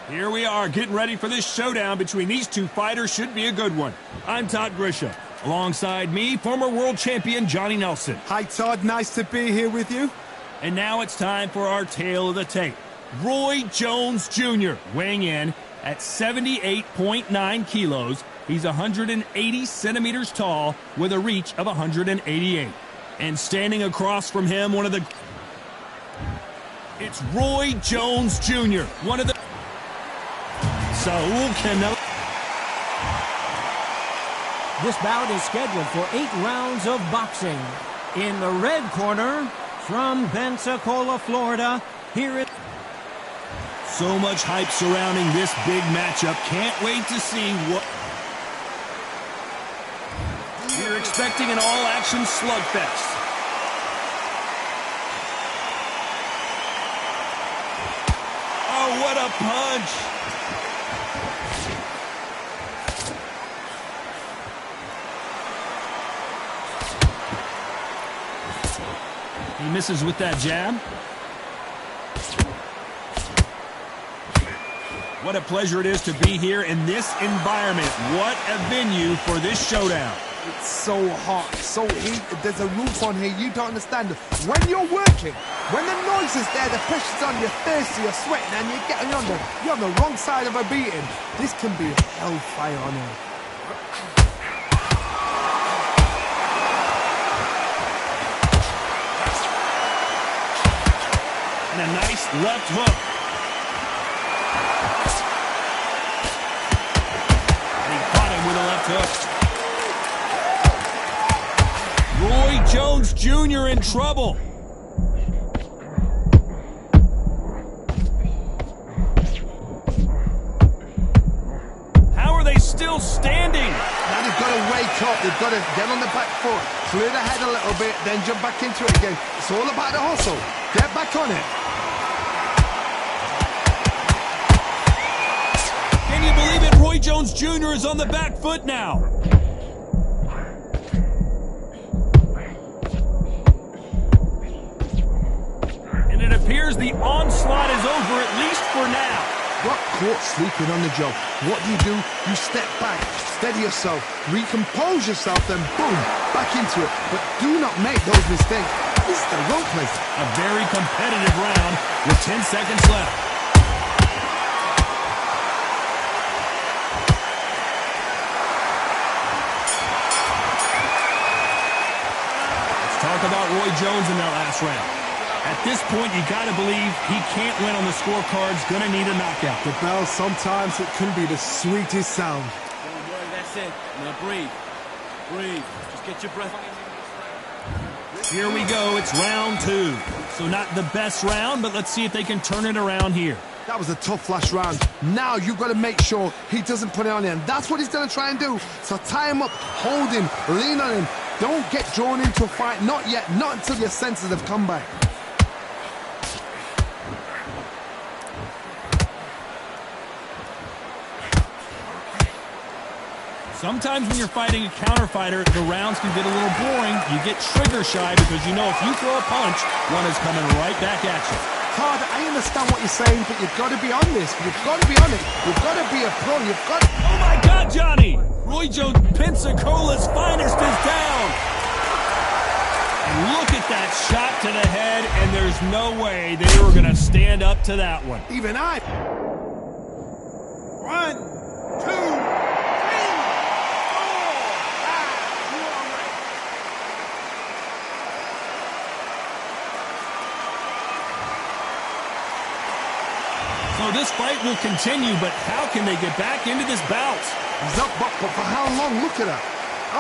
Here we are, getting ready for this showdown between these two fighters. Should be a good one. I'm Todd Grisham. Alongside me, former world champion Johnny Nelson. Hi, Todd. Nice to be here with you. And now it's time for our tale of the tape. Roy Jones Jr. weighing in at 78.9 kilos. He's 180 centimeters tall with a reach of 188. And standing across from him, it's Roy Jones Jr., one of the... Saul Canelo. This bout is scheduled for 8 rounds of boxing. In the red corner, from Pensacola, Florida, here is... So much hype surrounding this big matchup. Can't wait to see what... We're expecting an all-action slugfest. Oh, what a punch! He misses with that jab. What a pleasure it is to be here in this environment. What a venue for this showdown. It's so hot, so heated. There's a roof on here. You don't understand. When you're working, when the noise is there, the pressure's on, you're thirsty, you're sweating, and you're on the wrong side of a beating. This can be hellfire on here. And a nice left hook. And he caught him with a left hook. Roy Jones Jr. in trouble. How are they still standing? Now they've got to wake up. They've got to get on the back foot, clear the head a little bit, then jump back into it again. It's all about the hustle. Get back on it. Can you believe it? Roy Jones Jr. is on the back foot now. And it appears the onslaught is over, at least for now. Got caught sleeping on the job. What do? You step back, steady yourself, recompose yourself, then boom, back into it. But do not make those mistakes. This is the wrong place. A very competitive round with 10 seconds left. Talk about Roy Jones in that last round. At this point, you got to believe he can't win on the scorecards. Going to need a knockout. The bell, sometimes it can be the sweetest sound. Don't worry, that's it. Now breathe. Breathe. Just get your breath. Here we go. It's round 2. So not the best round, but let's see if they can turn it around here. That was a tough last round. Now you've got to make sure he doesn't put it on you. And that's what he's going to try and do. So tie him up, hold him, lean on him. Don't get drawn into a fight. Not yet. Not until your senses have come back. Sometimes when you're fighting a counter fighter, the rounds can get a little boring. You get trigger shy because you know if you throw a punch, one is coming right back at you. Todd, I understand what you're saying, but you've got to be on this. You've got to be on it. You've got to be a pro. You've got to... Oh, my God, Johnny! Roy Jones, Pensacola's finest is down. And look at that shot to the head, and there's no way they were going to stand up to that one. Even I... 1, 2... So this fight will continue, but how can they get back into this bout? He's up, but for how long? Look at that.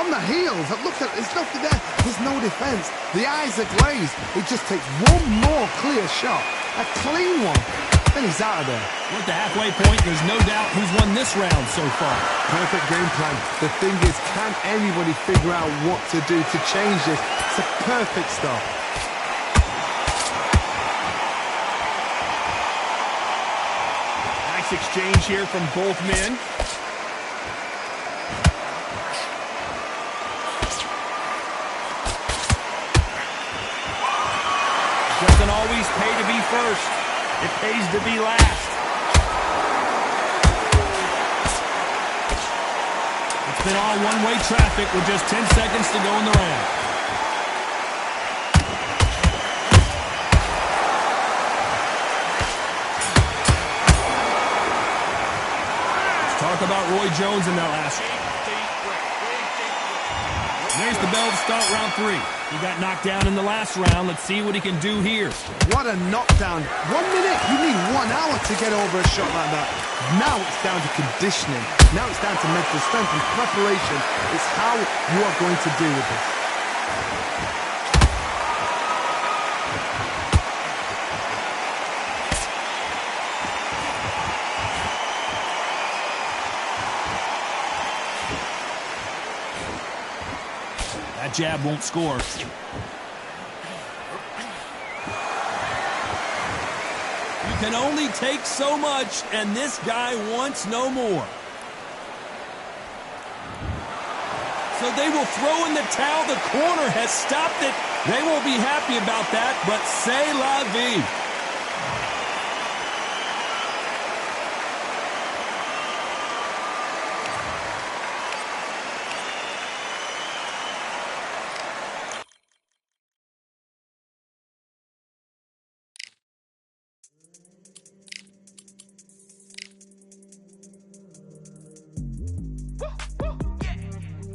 On the heels. Look at it. There's nothing there. There's no defense. The eyes are glazed. It just takes one more clear shot. A clean one. Then he's out of there. At the halfway point, there's no doubt who's won this round so far. Perfect game plan. The thing is, can anybody figure out what to do to change this? It's a perfect start. Exchange here from both men. Doesn't always pay to be first. It pays to be last. It's been all one-way traffic with just 10 seconds to go in the round. Let's talk about Roy Jones in that last. There's the bell to start round 3. He got knocked down in the last round. Let's see what he can do here. What a knockdown. 1 minute, you need 1 hour to get over a shot like that. Now it's down to conditioning. Now it's down to mental strength and preparation. It's how you are going to deal with this. That jab won't score. You can only take so much, and this guy wants no more. So they will throw in the towel. The corner has stopped it. They won't be happy about that, but c'est la vie.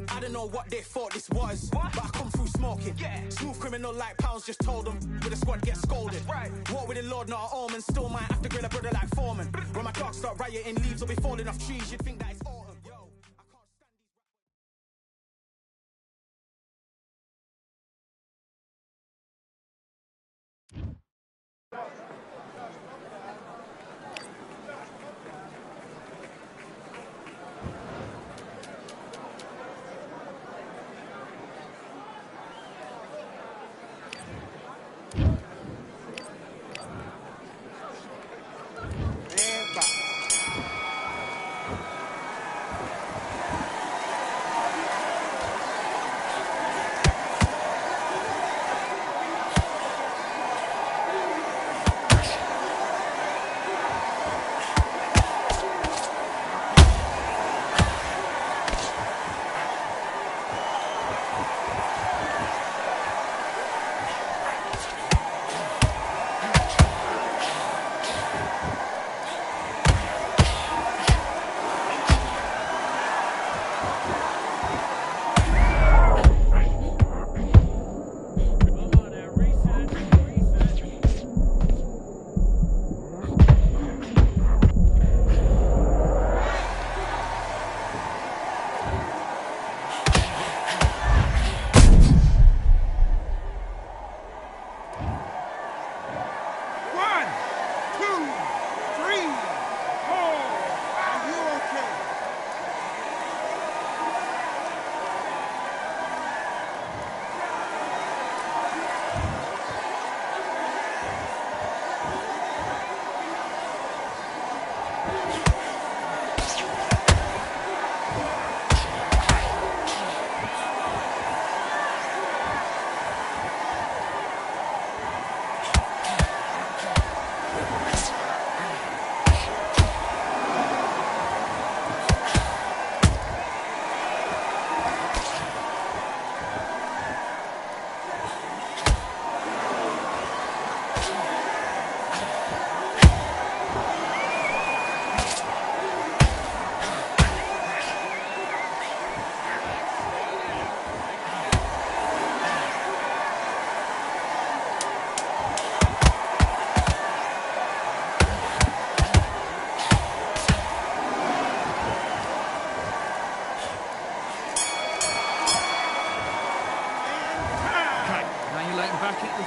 I don't know what they thought this was, but I come through smoking. Smooth criminal like pounds, just told them with the squad get scolded. Walk with the Lord, not an omen. Still might have to grill a brother like Foreman. When my dogs start rioting, leaves will be falling off trees. You'd think that it's autumn. Yo, I can't stand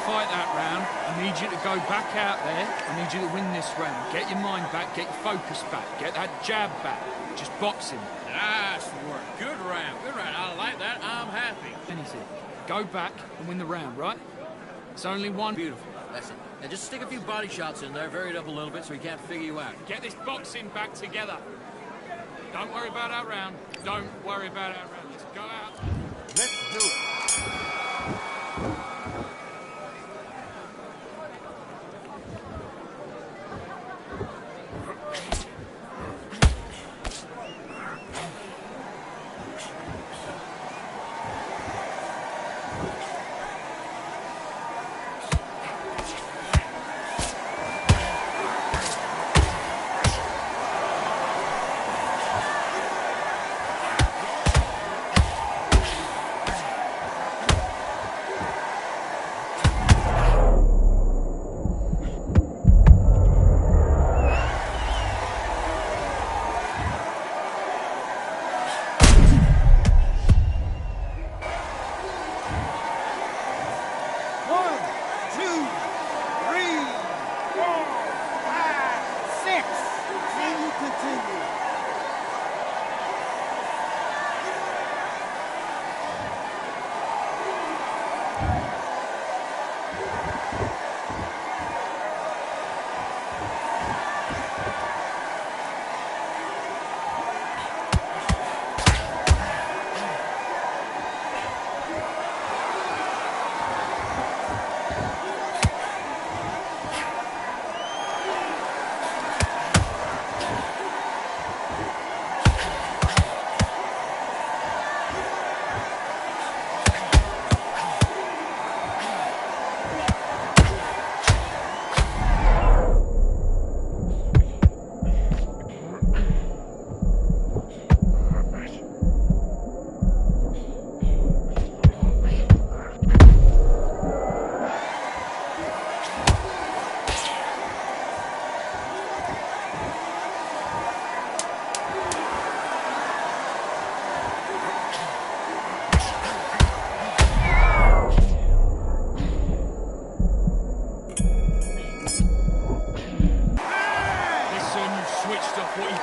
fight that round. I need you to go back out there. I need you to win this round. Get your mind back, get your focus back, get that jab back. Just boxing. Nice work. Good round. Good round. I like that. I'm happy. Anything. Go back and win the round, right? It's only one. Beautiful. That's it. And just stick a few body shots in there, vary it up a little bit so he can't figure you out. Get this boxing back together. Don't worry about our round. Don't worry about our round. Let's go out. Let's do it.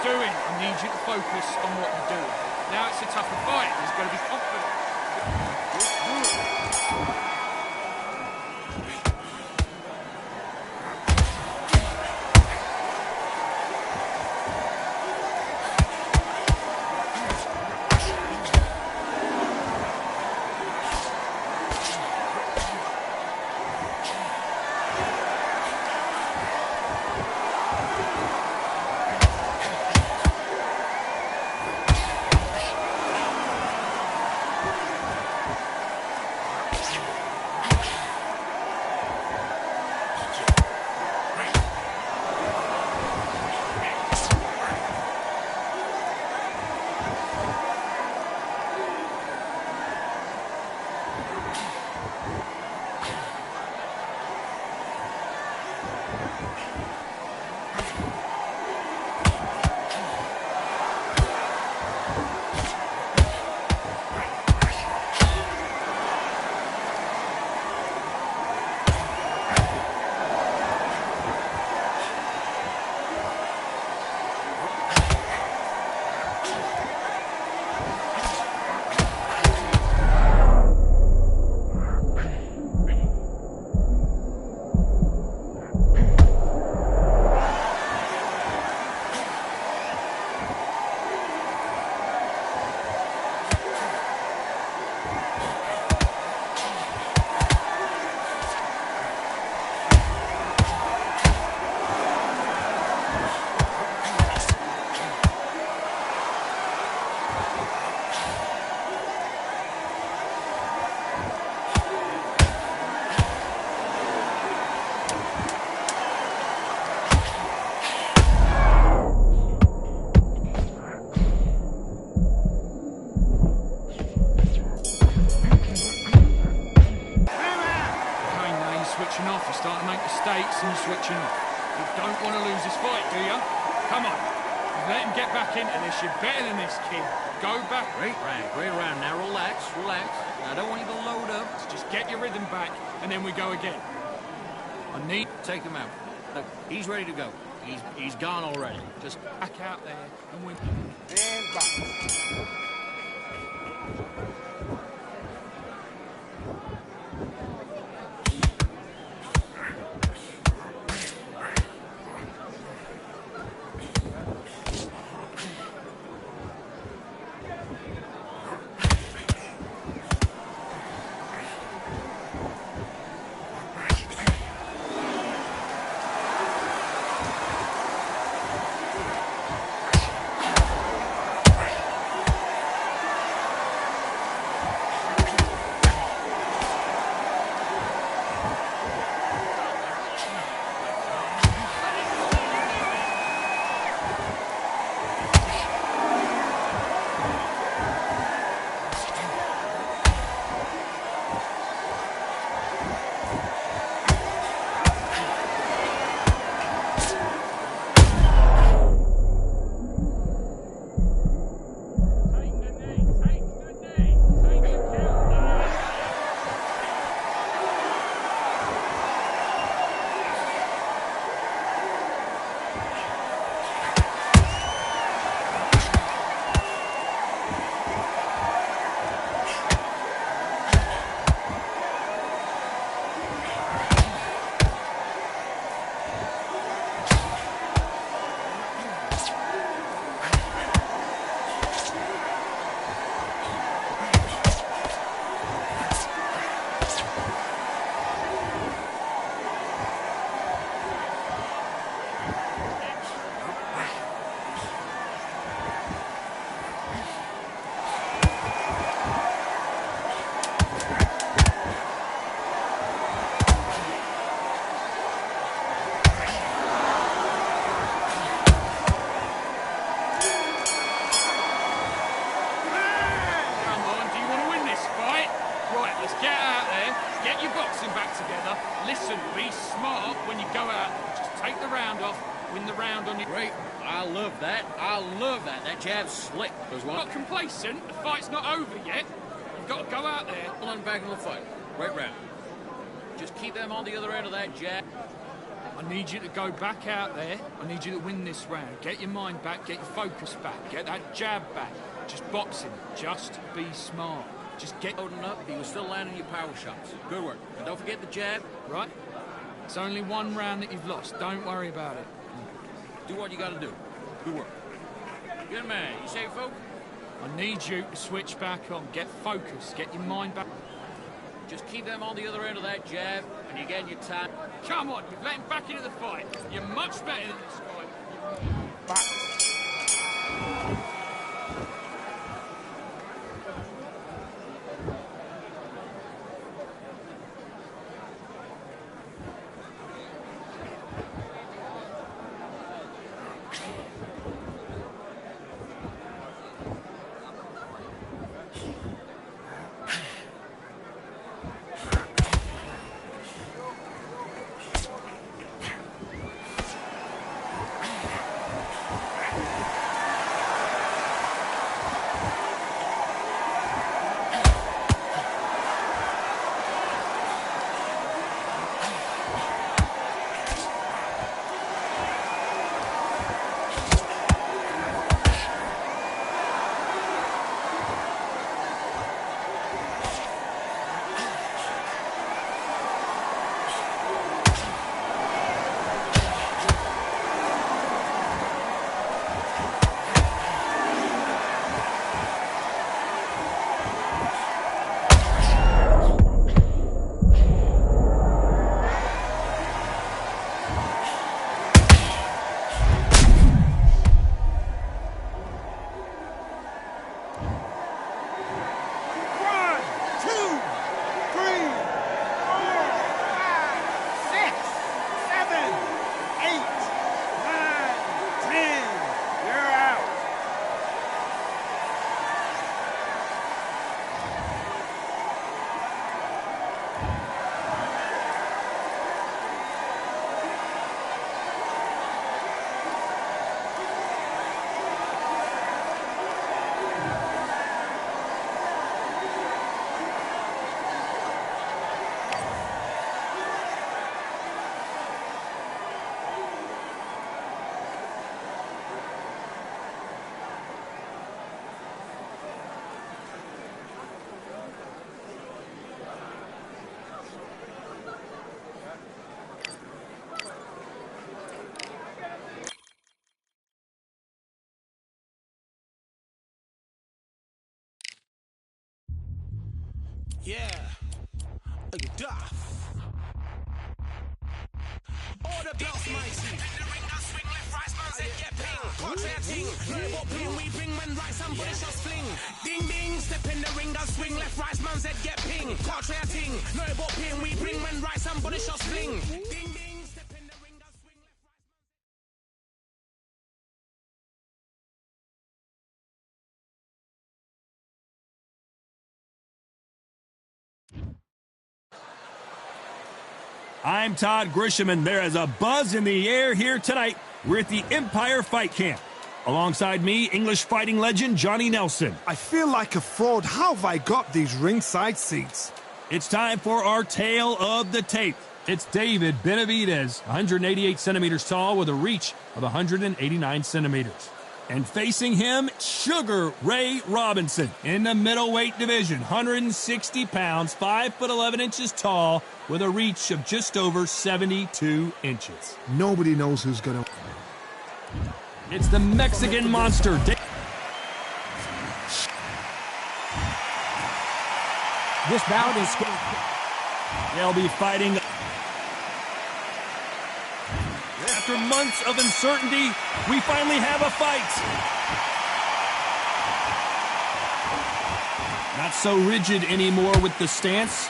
you're doing. I need you to focus on what you're doing. Now it's a tougher fight. There's got to be confidence. Switching off, you're starting to make mistakes and you're switching off. You don't want to lose this fight, do you? Come on. Let him get back into this. You're better than this, kid. Go back. Great round. Now relax. I don't want you to load up. Just get your rhythm back and then we go again. I need to take him out. Look, he's ready to go. He's gone already. Just back out there and win. And back. Listen, be smart when you go out. Just take the round off, win the round on your... Great. I love that. That jab's slick. There's one. Not complacent. The fight's not over yet. You've got to go out there. Hold on back in the fight. Right round. Just keep them on the other end of that jab. I need you to go back out there. I need you to win this round. Get your mind back, get your focus back, get that jab back. Just boxing. Just be smart. Just get... Loading up, he was still landing your power shots. Good work. And don't forget the jab. Right? It's only one round that you've lost. Don't worry about it. Do what you gotta do. Good work. Good man. You say, folk? I need you to switch back on. Get focused. Get your mind back. Just keep them on the other end of that jab, and you get your time. Come on, you've let him back into the fight. You're much better than this guy. Yeah, you duff. All the belts, mighty. In the ring, I swing left, right, man's head get ping. Contrary ting, no what ping we bring when right, somebody shots fling. Ding ding, step in the ring, I swing left, right, man's head get ping. Contrary ting, no what ping we bring when right, somebody shots fling. Ding ding, step in the ring, I swing left, right, I'm Todd Grisham, and there is a buzz in the air here tonight. We're at the Empire Fight Camp. Alongside me, English fighting legend Johnny Nelson. I feel like a fraud. How have I got these ringside seats? It's time for our tale of the tape. It's David Benavidez, 188 centimeters tall with a reach of 189 centimeters. And facing him, Sugar Ray Robinson in the middleweight division, 160 pounds, 5'11" inches tall, with a reach of just over 72 inches. Nobody knows who's gonna... It's the Mexican monster. This bout is... They'll be fighting... After months of uncertainty, we finally have a fight. Not so rigid anymore with the stance.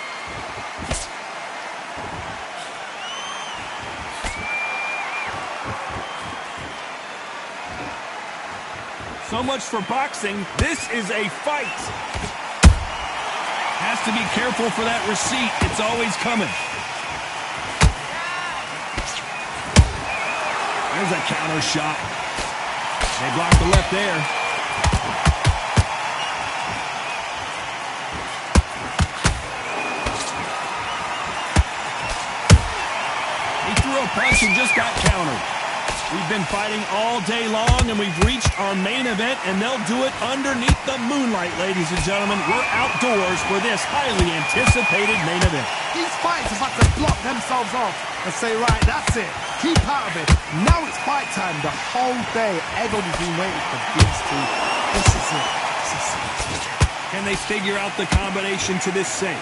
So much for boxing. This is a fight. Has to be careful for that receipt. It's always coming. There's a counter shot. They blocked the left there. He threw a a punch and just got countered. We've been fighting all day long, and we've reached our main event, and they'll do it underneath the moonlight, ladies and gentlemen. We're outdoors for this highly anticipated main event. These fighters have to block themselves off and say, right, that's it. Keep out of it. Now it's fight time. The whole day, everybody's been waiting for these two. This is it. This is it. Can they figure out the combination to this safe?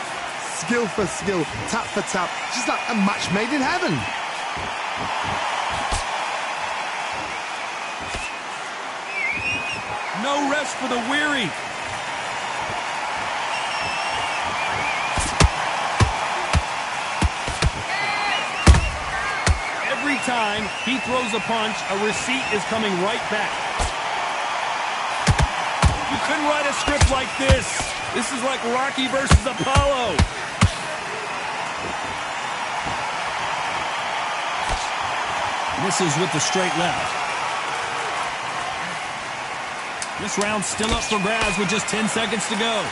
Skill for skill, tap for tap, just like a match made in heaven. No rest for the weary. Every time he throws a punch, a receipt is coming right back. You couldn't write a script like this. This is like Rocky versus Apollo. Misses with the straight left. This round's still up for grabs with just 10 seconds to go.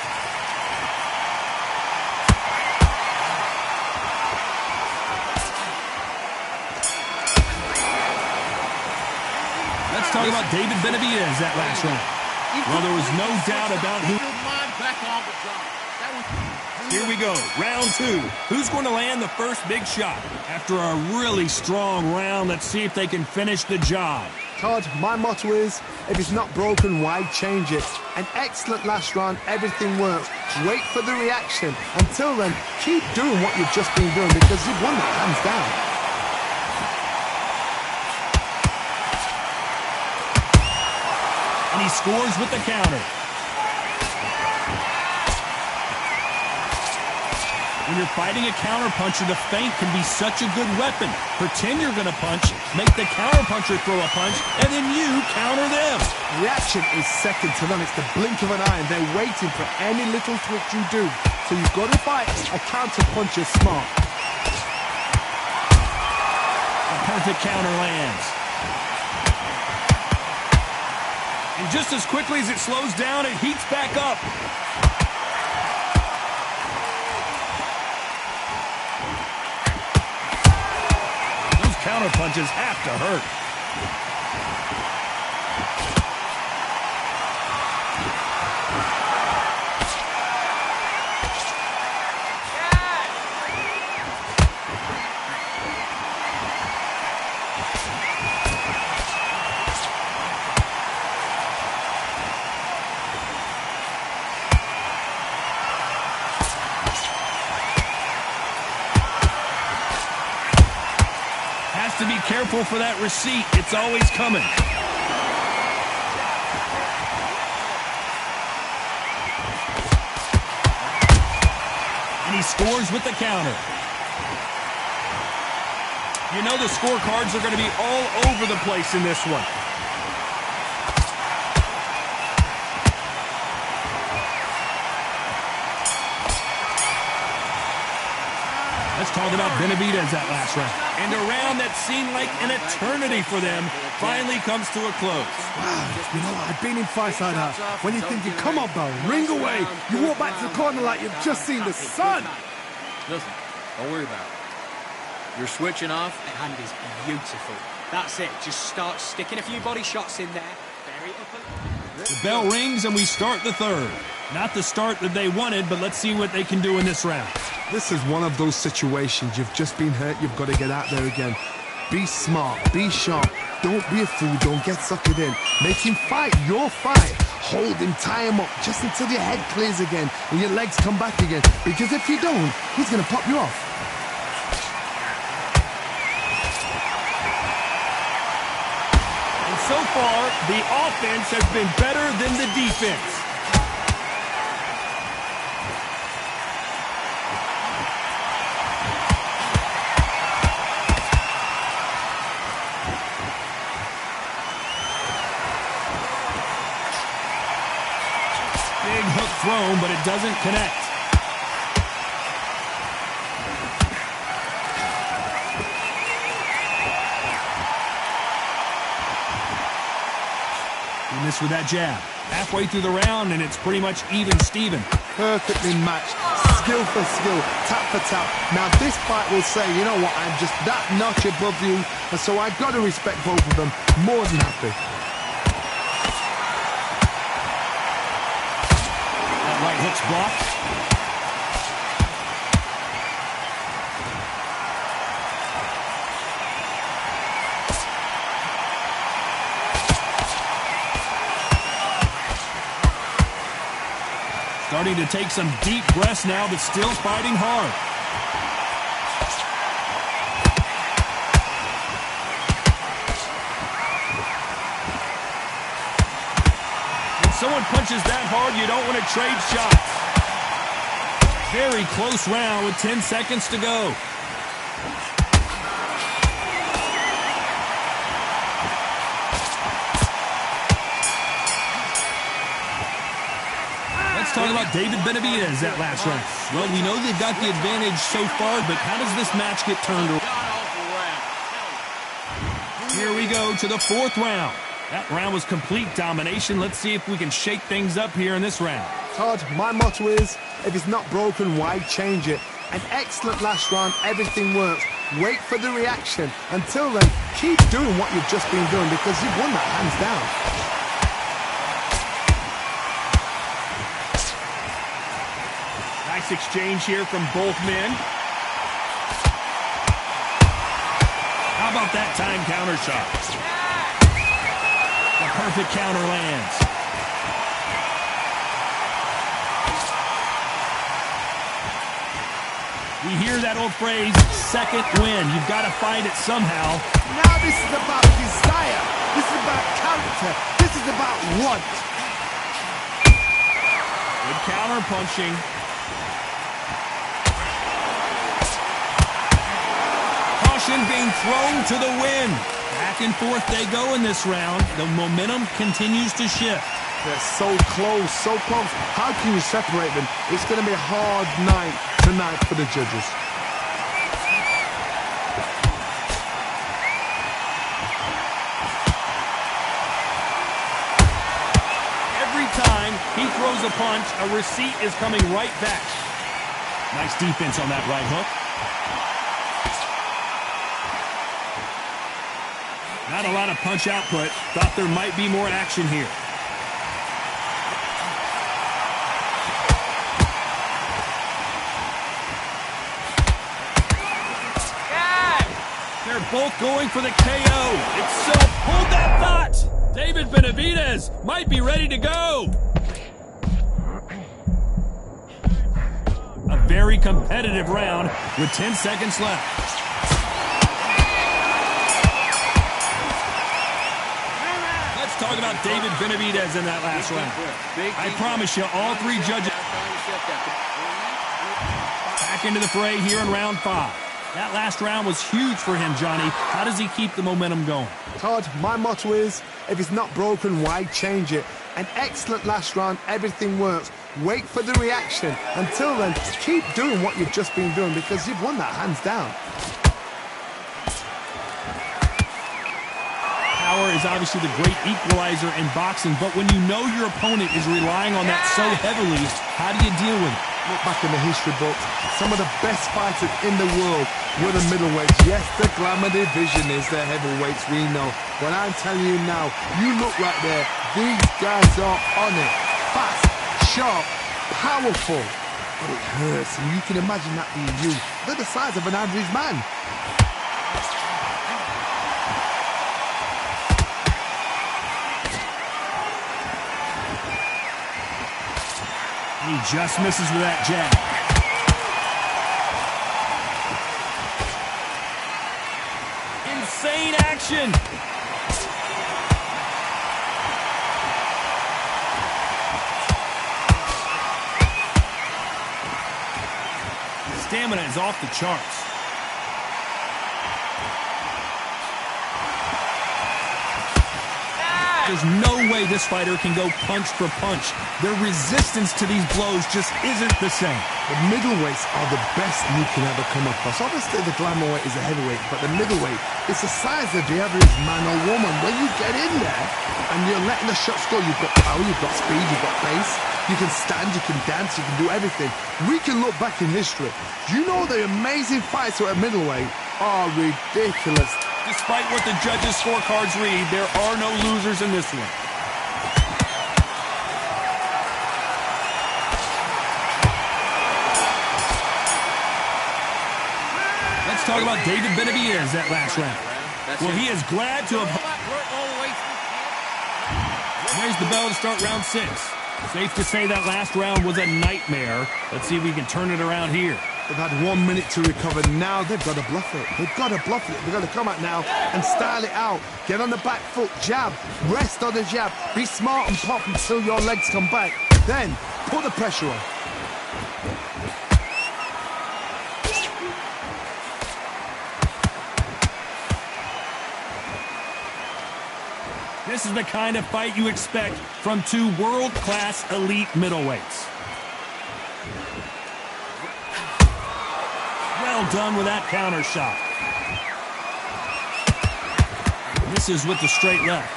Let's talk about David Benavidez that last round. Well, there was no doubt about who... Here we go, round two. Who's going to land the first big shot? After a really strong round, let's see if they can finish the job. Todd, my motto is, if it's not broken, why change it? An excellent last round, everything works. Wait for the reaction. Until then, keep doing what you've just been doing because you've won it hands down. And he scores with the counter. When you're fighting a counterpuncher, the feint can be such a good weapon. Pretend you're going to punch, make the counterpuncher throw a punch, and then you counter them. Reaction is second to none. It's the blink of an eye, and they're waiting for any little twitch you do. So you've got to fight a counterpuncher smart. A perfect counter lands. And just as quickly as it slows down, it heats back up. Counter punches have to hurt. To be careful for that receipt. It's always coming. And he scores with the counter. You know the scorecards are going to be all over the place in this one. Let's talk about Benavidez that last round. And a round that seemed like an eternity for them finally comes to a close. Wow, you know, I've been in fights like that. When you're thinking, come on, bro, ring away. You walk back to the corner like you've just seen the sun. Listen, don't worry about it. You're switching off. The hand is beautiful. That's it. Just start sticking a few body shots in there. Very open. The bell rings and we start the third. Not the start that they wanted, but let's see what they can do in this round. This is one of those situations. You've just been hurt. You've got to get out there again. Be smart. Be sharp. Don't be a fool. Don't get suckered in. Make him fight your fight. Hold him, tie him up just until your head clears again and your legs come back again. Because if you don't, he's going to pop you off. And so far, the offense has been better than the defense. Big hook thrown, but it doesn't connect. He missed with that jab. Halfway through the round, and it's pretty much even Steven. Perfectly matched. skill for skill, tap for tap. Now this fight will say, you know what, I'm just that notch above you, and so I've got to respect both of them. More than happy. That right hook's blocked. Starting to take some deep breaths now, but still fighting hard. When someone punches that hard, you don't want to trade shots. Very close round with 10 seconds to go. Let's talk about David Benavidez that last round. Well, we know they've got the advantage so far, but how does this match get turned around? Here we go to the fourth round. That round was complete domination. Let's see if we can shake things up here in this round. Todd, my motto is, if it's not broken, why change it? An excellent last round, everything works. Wait for the reaction. Until then, keep doing what you've just been doing because you've won that hands down. Nice exchange here from both men. How about that time counter shot? The perfect counter lands. We hear that old phrase, second win. You've got to find it somehow. Now this is about desire. This is about character. This is about want. Good counter punching. Caution being thrown to the wind. Back and forth they go in this round. The momentum continues to shift. They're so close, so close. How can you separate them? It's going to be a hard night tonight for the judges. Every time he throws a punch, a receipt is coming right back. Nice defense on that right hook. Not a lot of punch output. Thought there might be more action here. They're both going for the KO. Itself, hold that thought. David Benavidez might be ready to go. A very competitive round with 10 seconds left. Let's talk about David Benavidez in that last round. I promise you, all three judges back into the fray here in round 5. That last round was huge for him, Johnny. How does he keep the momentum going? Todd, my motto is, if it's not broken, why change it? An excellent last round, everything works. Wait for the reaction. Until then, keep doing what you've just been doing because you've won that hands down. Power is obviously the great equalizer in boxing, but when you know your opponent is relying on that so heavily, how do you deal with it? Look back in the history books, some of the best fighters in the world were the middleweights. Yes, the glamour division is the heavyweights, we know. But I'm telling you now, you look right there, these guys are on it. Fast, sharp, powerful. But it hurts, and you can imagine that being you. They're the size of an average man. He just misses with that jab. Insane action. Stamina is off the charts. There's no way this fighter can go punch for punch. Their resistance to these blows just isn't the same. The middleweights are the best you can ever come across. Obviously, the glamour weight is a heavyweight, but the middleweight, it's the size of the average man or woman. When you get in there and you're letting the shots go, you've got power, you've got speed, you've got pace. You can stand, you can dance, you can do everything. We can look back in history. You know the amazing fights at middleweight are ridiculous. Despite what the judges' scorecards read, there are no losers in this one. Let's talk about David Benavidez that last round. Well, he is glad to have... There's the bell to start round 6. Safe to say that last round was a nightmare. Let's see if we can turn it around here. They've had 1 minute to recover. Now they've got to bluff it. They've got to bluff it. They've got to come out now and style it out. Get on the back foot, jab, rest on the jab. Be smart and pop until your legs come back. Then put the pressure on. This is the kind of fight you expect from two world-class elite middleweights. Well done with that counter shot. Misses with the straight left.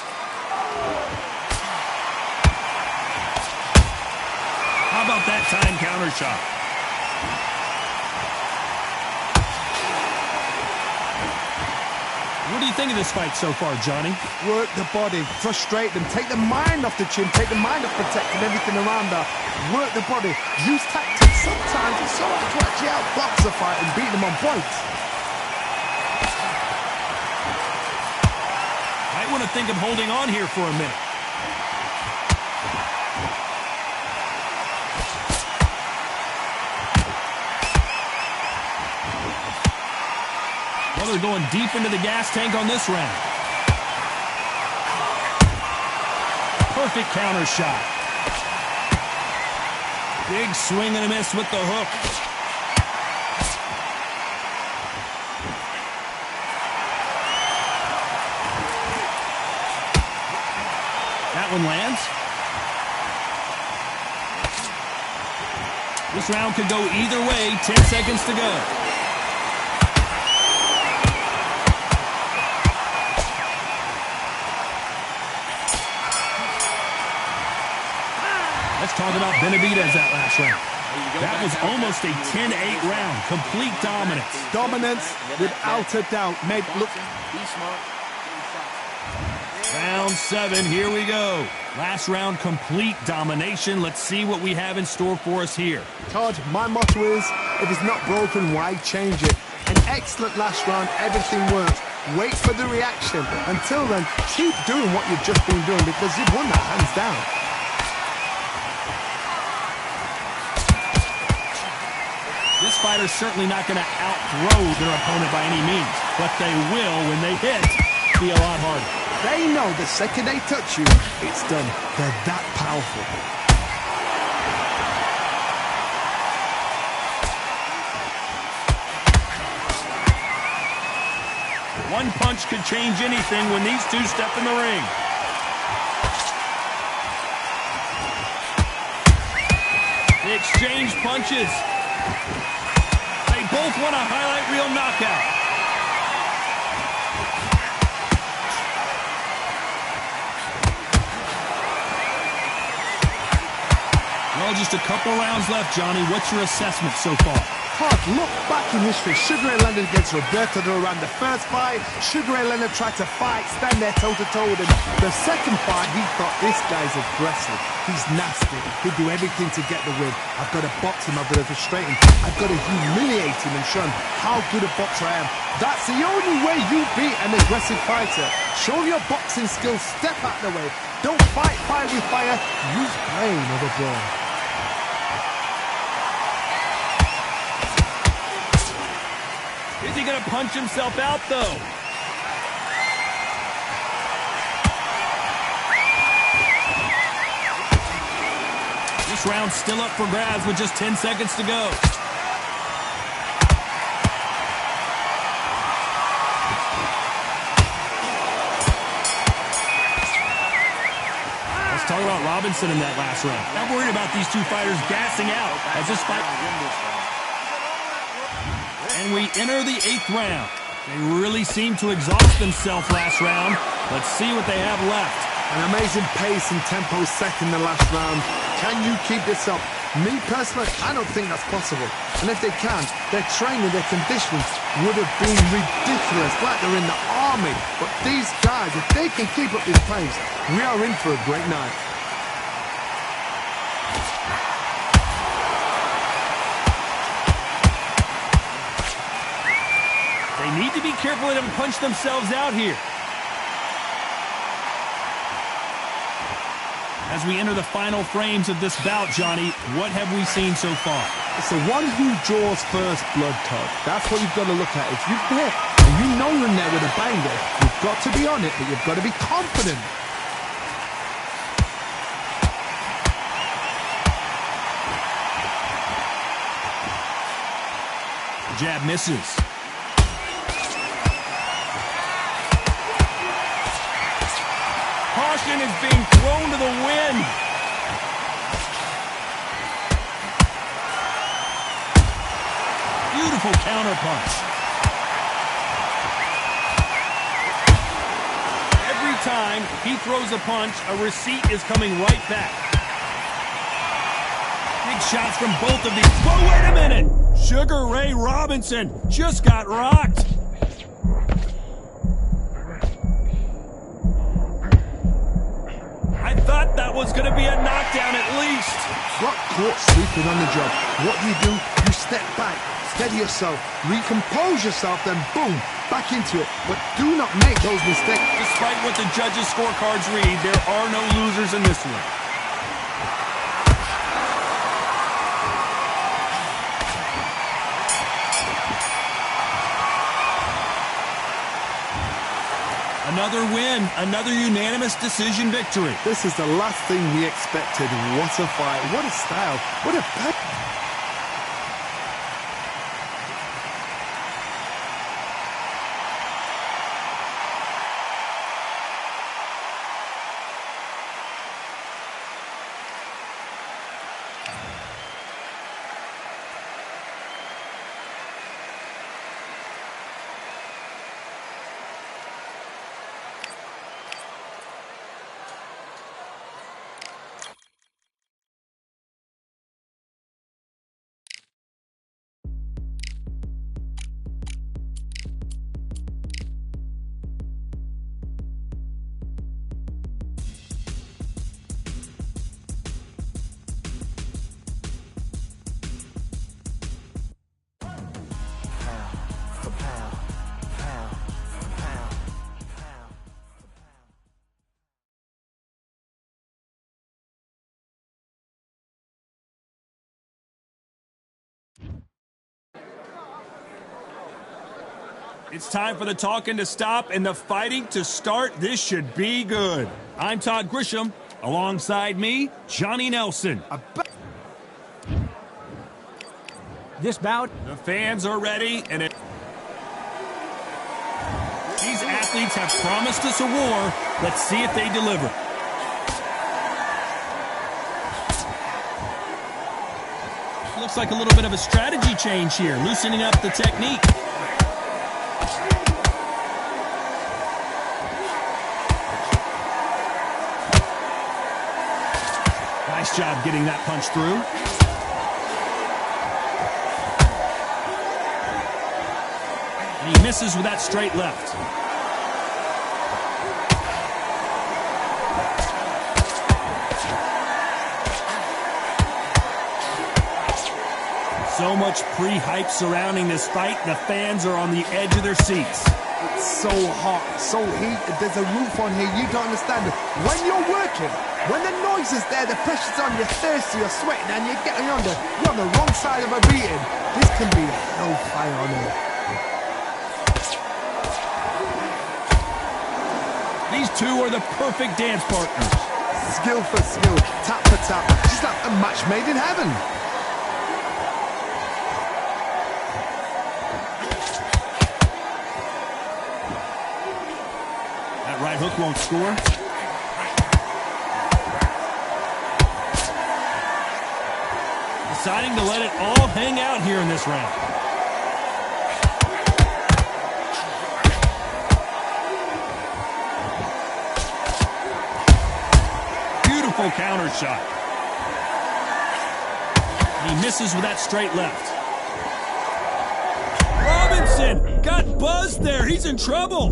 How about that time counter shot? What do you think of this fight so far, Johnny? Work the body, frustrate them, take the mind off the chin, take the mind off protecting everything around her. Work the body, use tactics. Sometimes it's so hard to actually outbox a fight and beat them on points. Might want to think of holding on here for a minute. Well, they're going deep into the gas tank on this round. Perfect counter shot. Big swing and a miss with the hook. That one lands. This round could go either way. 10 seconds to go. Let's talk about Benavidez that last round. That was almost a 10-8 round. Complete dominance. Dominance, without a doubt. Made look. Round 7, here we go. Last round, complete domination. Let's see what we have in store for us here. Todd, my motto is, if it's not broken, why change it? An excellent last round, everything works. Wait for the reaction. Until then, keep doing what you've just been doing because you've won that hands down. This fighter's certainly not going to outthrow their opponent by any means, but they will, when they hit, be a lot harder. They know the second they touch you, it's done. They're that powerful. One punch could change anything when these two step in the ring. They exchange punches. They both want a highlight reel knockout. Well, just a couple rounds left, Johnny. What's your assessment so far? Todd, look back in history. Sugar Ray Leonard against Roberto Duran. The first fight, Sugar Ray Leonard tried to fight, stand there toe-to-toe with him. The second fight, he thought, this guy's aggressive. He's nasty. He'd do everything to get the win. I've got to box him. I've got to frustrate him. I've got to humiliate him and show him how good a boxer I am. That's the only way you beat an aggressive fighter. Show your boxing skills. Step out of the way. Don't fight fire with fire. Use brain over brawn. Is he going to punch himself out, though? This round's still up for grabs with just 10 seconds to go. Let's talk about Robinson in that last round. I'm worried about these two fighters gassing out as this fight. And we enter the 8th round. They really seemed to exhaust themselves last round. Let's see what they have left. An amazing pace and tempo set in the last round. Can you keep this up? Me personally, I don't think that's possible. And if they can, their training, their conditioning would have been ridiculous, like they're in the army. But these guys, if they can keep up this pace, we are in for a great night. They need to be careful they don't punch themselves out here. As we enter the final frames of this bout, Johnny, what have we seen so far? It's the one who draws first blood, Todd. That's what you've got to look at. If you're there and you know you're in there with a banger, you've got to be on it, but you've got to be confident. Jab misses. Caution is being thrown to the wind. Beautiful counterpunch. Every time he throws a punch, a receipt is coming right back. Big shots from both of these. Whoa, wait a minute! Sugar Ray Robinson just got rocked. I thought that was going to be a knockdown at least. Got caught sleeping on the job. What do? You step back, steady yourself, recompose yourself, then boom, back into it. But do not make those mistakes. Despite what the judges' scorecards read, there are no losers in this one. Another win, another unanimous decision victory. This is the last thing we expected. What a fight, what a style, what a... It's time for the talking to stop and the fighting to start. This should be good. I'm Todd Grisham. Alongside me, Johnny Nelson. This bout, The fans are ready, and these athletes have promised us a war. Let's see if they deliver. Looks like a little bit of a strategy change here, loosening up the technique. Nice job getting that punch through. And he misses with that straight left. So much pre-hype surrounding this fight, the fans are on the edge of their seats. It's so hot, so heated, there's a roof on here, you don't understand it. When you're working, when the noise is there, the pressure's on, you're thirsty, you're sweating, and you're getting you're on the wrong side of a beating. This can be hellfire on here. These two are the perfect dance partners. Skill for skill, tap for tap, just like a match made in heaven. That right hook won't score. deciding to let it all hang out here in this round. Beautiful counter shot. He misses with that straight left. Robinson got buzzed there. He's in trouble.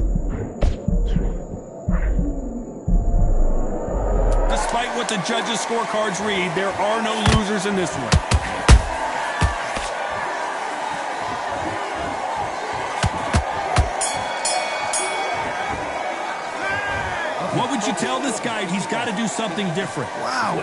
Despite what the judges' scorecards read, there are no losers in this one. What would you tell this guy? He's got to do something different. Wow.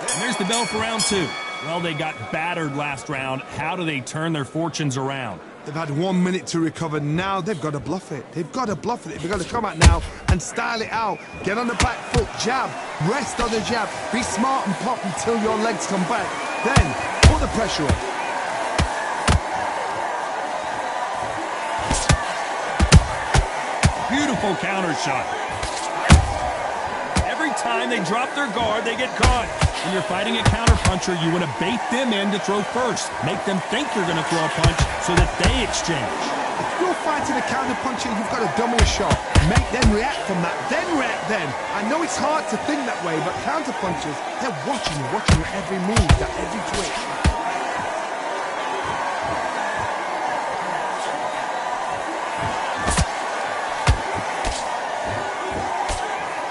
And there's the bell for round two. Well, they got battered last round. How do they turn their fortunes around? They've had 1 minute to recover. Now they've got to bluff it. They've got to bluff it. They've got to come out now and style it out. Get on the back foot, jab, rest on the jab. Be smart and pop until your legs come back. Then put the pressure on. Beautiful counter shot. Every time they drop their guard, they get caught. When you're fighting a counterpuncher, you want to bait them in to throw first. Make them think you're going to throw a punch so that they exchange. If you're fighting a counterpuncher, you've got to double a shot. Make them react from that, then react then. I know it's hard to think that way, but counterpunchers, they're watching your every move, that every twitch.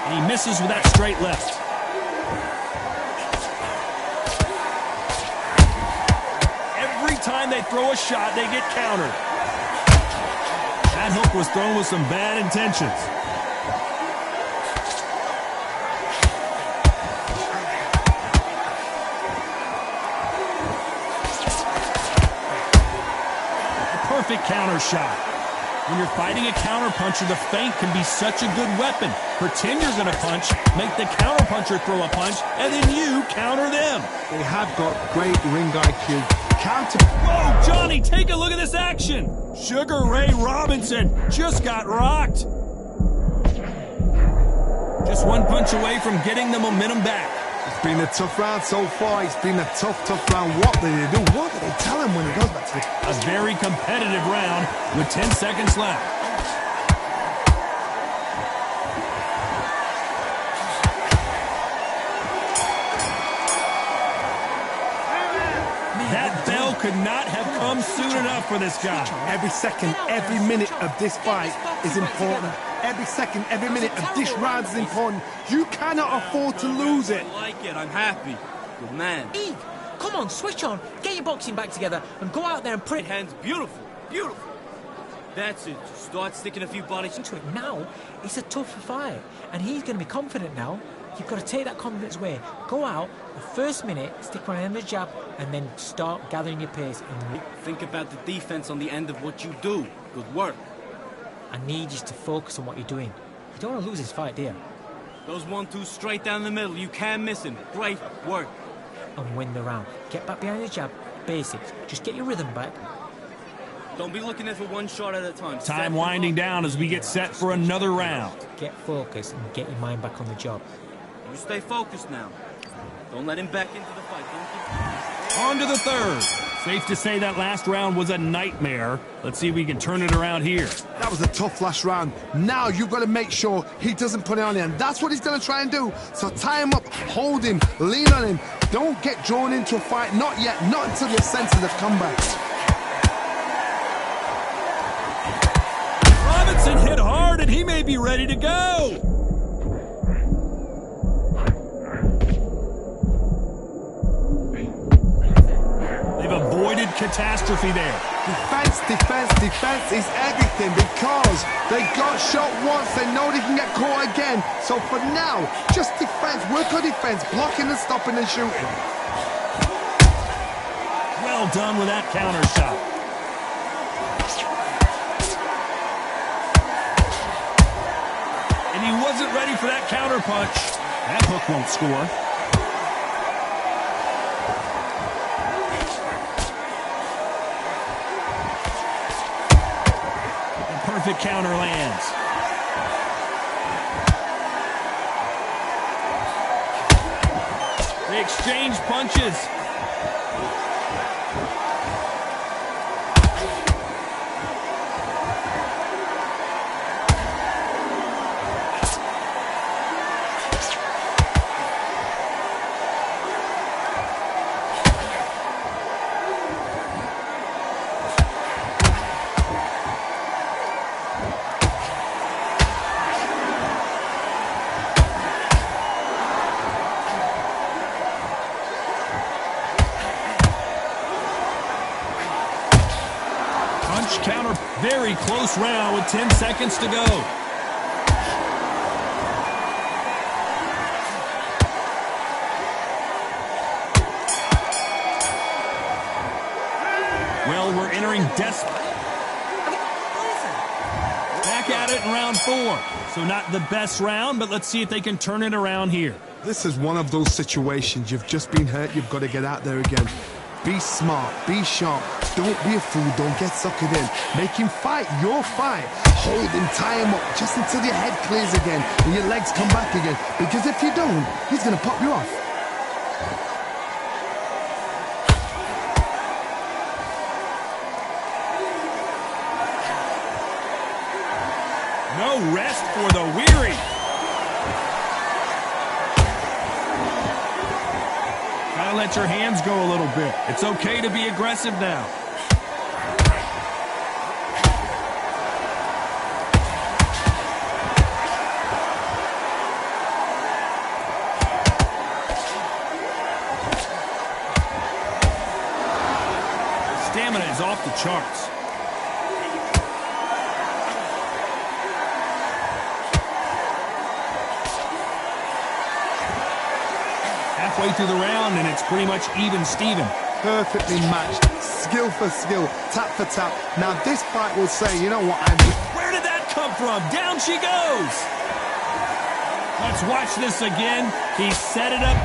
And he misses with that straight left. Every time they throw a shot, they get countered. That hook was thrown with some bad intentions. A perfect counter shot. When you're fighting a counterpuncher, the feint can be such a good weapon. Pretend you're going to punch, make the counterpuncher throw a punch, and then you counter them. They have got great ring IQ. Whoa, Johnny, take a look at this action. Sugar Ray Robinson just got rocked. Just one punch away from getting the momentum back. It's been a tough round so far. It's been a tough round. What do they do? What do they tell him when he goes back to the... A very competitive round with 10 seconds left. That bell could not have come soon enough for this guy. Every second, every minute of this fight is important. Every second, every minute of this round is important. You cannot afford to lose it. I like it. I'm happy. Good man. Eve, come on, switch on. Get your boxing back together and go out there and Right hand's beautiful. Beautiful. That's it. Just start sticking a few bodies into it. Now, it's a tougher fight, and he's going to be confident now. You've got to take that confidence away. Go out, the first minute, stick around the jab, and then start gathering your pace. And think about the defense on the end of what you do. Good work. I need you to focus on what you're doing. You don't want to lose this fight, do you? Those 1-2 straight down the middle. You can't miss him. Great work. And win the round. Get back behind the jab. Basics. Just get your rhythm back. Don't be looking at it for one shot at a time. Time winding down as we get set for another round. Get focused and get your mind back on the job. You stay focused now. Don't let him back into the fight. On to the third. Safe to say that last round was a nightmare. Let's see if we can turn it around here. That was a tough last round. Now you've got to make sure he doesn't put it on him. That's what he's going to try and do. So tie him up, hold him, lean on him. Don't get drawn into a fight. Not yet. Not until your senses have come back. Robinson hit hard and he may be ready to go. They've avoided catastrophe there. Defense, defense, defense is everything because they got shot once. They know they can get caught again. So for now, just defense. Work on defense. Blocking and stopping and shooting. Well done with that counter shot. And he wasn't ready for that counter punch. That hook won't score. Perfect counter lands. They exchange punches. Counter, very close round with 10 seconds to go. Well, we're entering back at it in round 4. So not the best round, but let's see if they can turn it around here. This is one of those situations. You've just been hurt. You've got to get out there again. Be smart, be sharp, don't be a fool, don't get suckered in. Make him fight your fight. Hold him, tie him up, just until your head clears again and your legs come back again. Because if you don't, he's going to pop you off. No rest for the weary. Gotta let your hands go a little bit. It's okay to be aggressive now. Stamina is off the charts. Halfway through the round, and it's pretty much even Steven. Perfectly matched, skill for skill, tap for tap. Now this fight will say, you know what, where did that come from? Down she goes. Let's watch this again. He set it up perfectly.